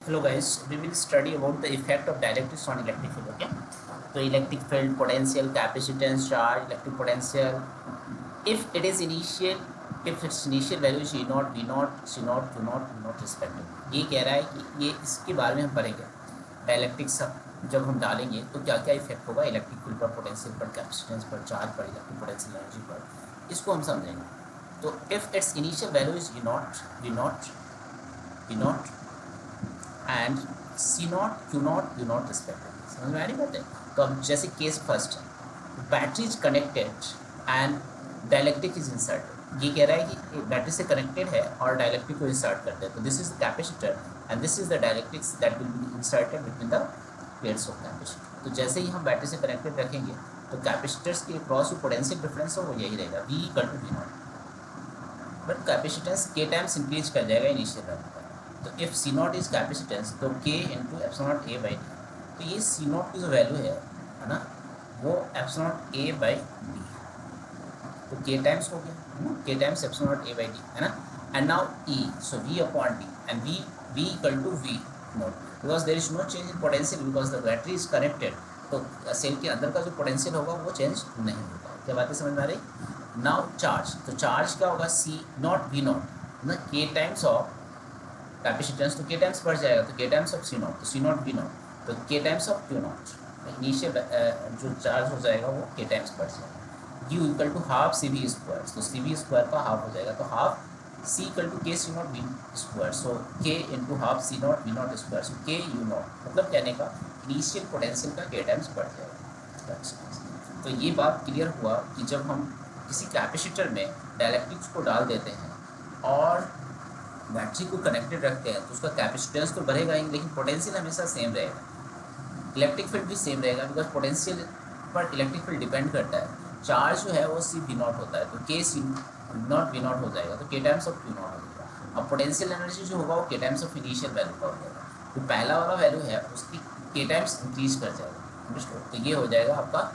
Hello guys, we will study about the effect of dielectrics on electric field. Okay, so electric field, potential, capacitance, charge, electric potential. If it is initial, if its initial value is E naught, V naught, C naught, Q naught, V naught respectively. ये कह रहा है कि ये इसके बारे में हम पढ़ेंगे डायलेक्ट्रिक्स जब हम डालेंगे तो क्या क्या इफेक्ट होगा इलेक्ट्रिक फील्ड पर, पोटेंशियल पर, कैपेसिटेंस पर, चार्ज पर, इलेक्ट्रिक पोटेंशियल एनर्जी पर, इसको हम समझेंगे. तो if its initial value is E naught, V naught, V naught and C naught, Q naught, U naught respectively. समझ में आ रही बात है. तो अब जैसे case first, battery is connected and dielectric is inserted. ये कह रहा है कि बैटरी से कनेक्टेड है और डायलेक्ट्रिक को इंसर्ट करते हैं. तो this is the capacitor and this is the dielectrics that will be inserted between the plates of capacitor. तो जैसे ही हम बैटरी से कनेक्टेड रखेंगे तो कैपेसिटर्स के क्रॉस जो पोटेंशियल डिफरेंस हो वो यही रहेगा, V equal to V naught. But capacitance के टाइम्स इंक्रीज कर जाएगा इनिशियल वैल्यू पर. तो if C naught is capacitance तो K into epsilon naught A by D. तो ये सी नॉट की जो वैल्यू है ना, वो epsilon naught A by D. तो के टाइम्स हो गया, K times epsilon naught A by D है ना. And now E, so V upon D and V equal to V naught, because there is no change in potential because the battery is connected. तो cell के अंदर का जो potential होगा वो change नहीं होगा. क्या बातें समझ में आ रही. नाउ चार्ज, तो चार्ज क्या होगा, सी नॉट वी नॉट ना, के टाइम्स ऑफ कैपेसिटेंस. तो के टाइम्स बढ़ जाएगा तो K times of C not, तो सी नॉट वी नॉट, तो K times of Q not. Initial जो चार्ज हो जाएगा वो के टाइम्स बढ़ जाएगा. U equal to half C V square, तो सी वी स्क्वायर का हाफ हो जाएगा. तो half C equal to K C not V square, so K into half C not V not square, so K U not. मतलब कहने का initial potential का के टाइम्स बढ़ जाएगा. तो ये बात क्लियर हुआ कि जब हम किसी कैपेसिटर में डायलेक्ट्रिक्स को डाल देते हैं और बैटरी को कनेक्टेड रखते हैं तो उसका कैपेसिटेंस तो बढ़ेगा ही, लेकिन पोटेंशियल हमेशा सेम रहेगा. इलेक्ट्रिक फील्ड भी सेम रहेगा बिकॉज पोटेंशियल पर इलेक्ट्रिक फील्ड डिपेंड करता है. चार्ज जो है वो सी वी नॉट होता है, तो के सी नॉट वी नॉट हो जाएगा, तो K times of Q not हो जाएगा. अब पोटेंशियल एनर्जी जो होगा वो K times of initial value का हो जाएगा. तो पहला वाला वैल्यू है उसकी के टाइम्स इंक्रीज कर जाएगा. अंडरस्टूड. तो ये हो जाएगा आपका